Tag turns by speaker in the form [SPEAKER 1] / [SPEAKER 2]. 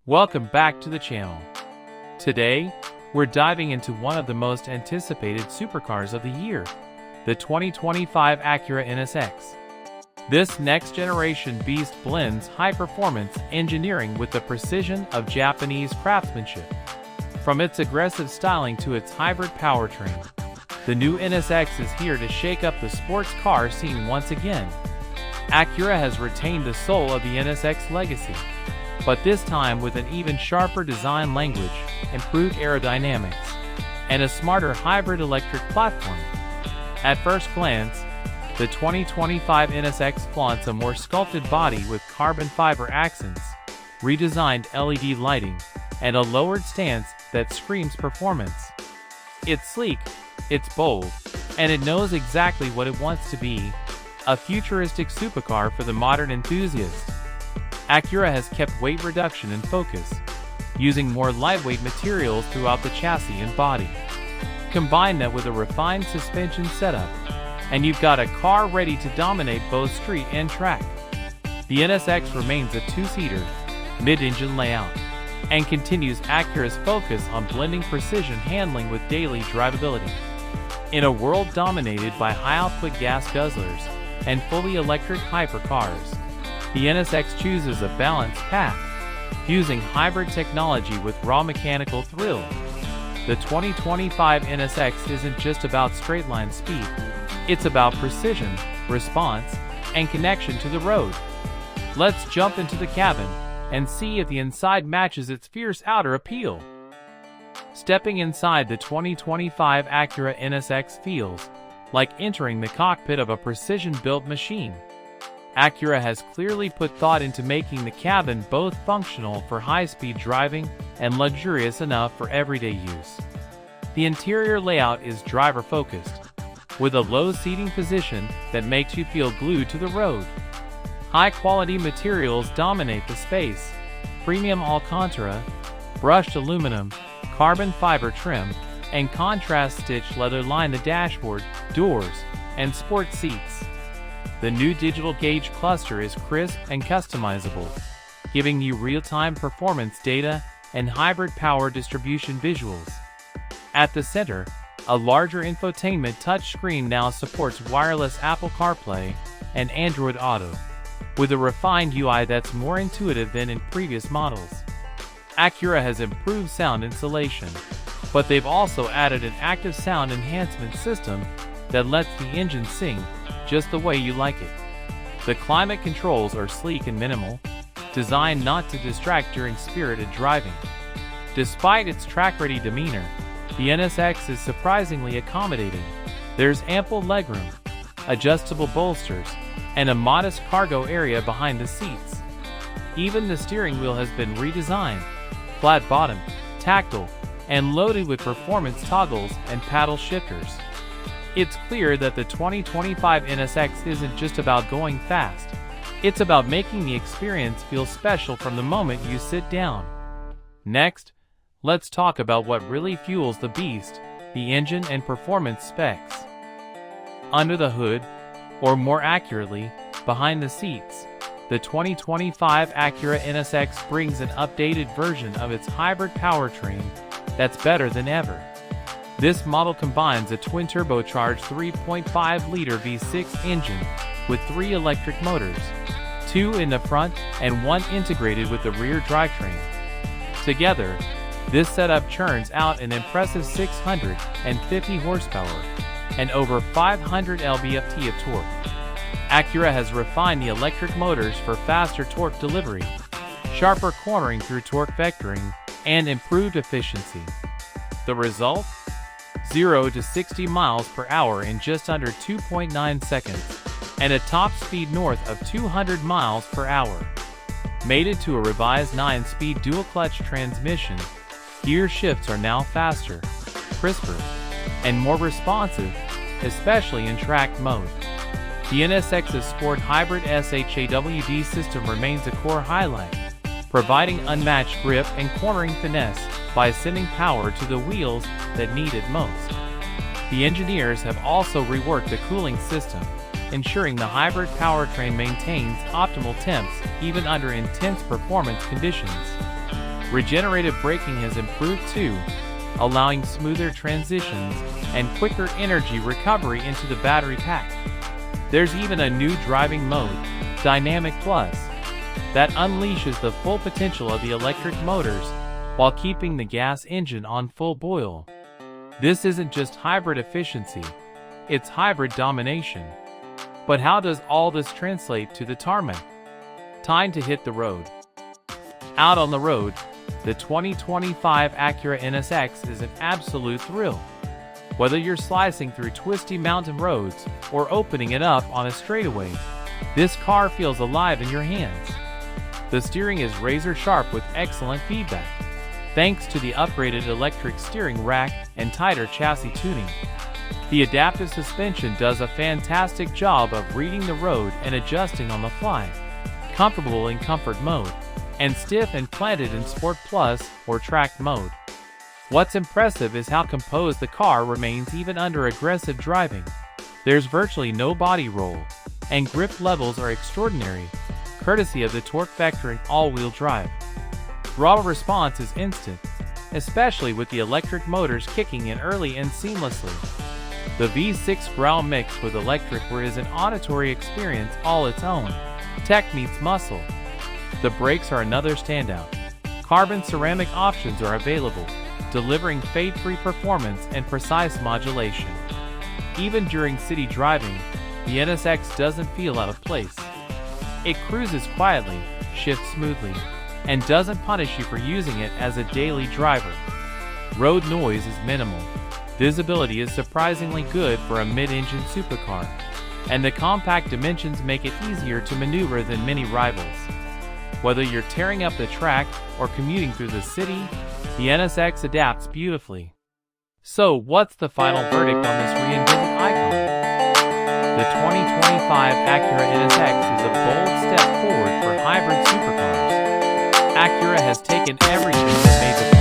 [SPEAKER 1] Welcome back to the channel. Today, we're diving into one of the most anticipated supercars of the year, the 2025 Acura NSX. This next-generation beast blends high-performance engineering with the precision of Japanese craftsmanship. From its aggressive styling to its hybrid powertrain, the new NSX is here to shake up the sports car scene once again. Acura has retained the soul of the NSX legacy, but this time with an even sharper design language, improved aerodynamics, and a smarter hybrid electric platform. At first glance, the 2025 NSX flaunts a more sculpted body with carbon fiber accents, redesigned LED lighting, and a lowered stance that screams performance. It's sleek, it's bold, and it knows exactly what it wants to be, a futuristic supercar for the modern enthusiast. Acura has kept weight reduction in focus, using more lightweight materials throughout the chassis and body. Combine that with a refined suspension setup, and you've got a car ready to dominate both street and track. The NSX remains a two-seater, mid-engine layout, and continues Acura's focus on blending precision handling with daily drivability. In a world dominated by high-output gas guzzlers and fully electric hypercars, the NSX chooses a balanced path, fusing hybrid technology with raw mechanical thrill. The 2025 NSX isn't just about straight-line speed, it's about precision, response, and connection to the road. Let's jump into the cabin and see if the inside matches its fierce outer appeal. Stepping inside the 2025 Acura NSX feels like entering the cockpit of a precision-built machine. Acura has clearly put thought into making the cabin both functional for high-speed driving and luxurious enough for everyday use. The interior layout is driver-focused, with a low seating position that makes you feel glued to the road. High-quality materials dominate the space: premium Alcantara, brushed aluminum, carbon fiber trim, and contrast-stitched leather line the dashboard, doors, and sport seats. The new digital gauge cluster is crisp and customizable, giving you real-time performance data and hybrid power distribution visuals. At the center, a larger infotainment touchscreen now supports wireless Apple CarPlay and Android Auto, with a refined UI that's more intuitive than in previous models. Acura has improved sound insulation, but they've also added an active sound enhancement system that lets the engine sing just the way you like it. The climate controls are sleek and minimal, designed not to distract during spirited driving. Despite its track-ready demeanor, the NSX is surprisingly accommodating. There's ample legroom, adjustable bolsters, and a modest cargo area behind the seats. Even the steering wheel has been redesigned, flat-bottomed, tactile, and loaded with performance toggles and paddle shifters. It's clear that the 2025 NSX isn't just about going fast, it's about making the experience feel special from the moment you sit down. Next, let's talk about what really fuels the beast, the engine and performance specs. Under the hood, or more accurately, behind the seats, the 2025 Acura NSX brings an updated version of its hybrid powertrain that's better than ever. This model combines a twin-turbocharged 3.5-liter V6 engine with 3 electric motors, 2 in the front and 1 integrated with the rear drivetrain. Together, this setup churns out an impressive 650 horsepower and over 500 lb-ft of torque. Acura has refined the electric motors for faster torque delivery, sharper cornering through torque vectoring, and improved efficiency. The result? 0 to 60 miles per hour in just under 2.9 seconds, and a top speed north of 200 miles per hour. Mated to a revised 9-speed dual-clutch transmission, gear shifts are now faster, crisper, and more responsive, especially in tracked mode. The NSX's sport hybrid SH-AWD system remains a core highlight, providing unmatched grip and cornering finesse by sending power to the wheels that need it most. The engineers have also reworked the cooling system, ensuring the hybrid powertrain maintains optimal temps even under intense performance conditions. Regenerative braking has improved too, allowing smoother transitions and quicker energy recovery into the battery pack. There's even a new driving mode, Dynamic Plus, that unleashes the full potential of the electric motors while keeping the gas engine on full boil. This isn't just hybrid efficiency, it's hybrid domination. But how does all this translate to the tarmac? Time to hit the road. Out on the road, the 2025 Acura NSX is an absolute thrill. Whether you're slicing through twisty mountain roads or opening it up on a straightaway, this car feels alive in your hands. The steering is razor sharp with excellent feedback, thanks to the upgraded electric steering rack and tighter chassis tuning. The adaptive suspension does a fantastic job of reading the road and adjusting on the fly, comfortable in comfort mode, and stiff and planted in Sport Plus or Track mode. What's impressive is how composed the car remains even under aggressive driving. There's virtually no body roll, and grip levels are extraordinary, courtesy of the torque vector and all-wheel drive. Throttle response is instant, especially with the electric motors kicking in early and seamlessly. The V6 growl mixed with electric is an auditory experience all its own. Tech meets muscle. The brakes are another standout. Carbon ceramic options are available, delivering fade-free performance and precise modulation. Even during city driving, the NSX doesn't feel out of place. It cruises quietly, shifts smoothly, and doesn't punish you for using it as a daily driver. Road noise is minimal. Visibility is surprisingly good for a mid-engine supercar, and the compact dimensions make it easier to maneuver than many rivals. Whether you're tearing up the track or commuting through the city, the NSX adapts beautifully. So what's the final verdict on this re-envisioned icon? The 2025 Acura NSX is a bold step forward for hybrid supercars. Acura has taken everything that made the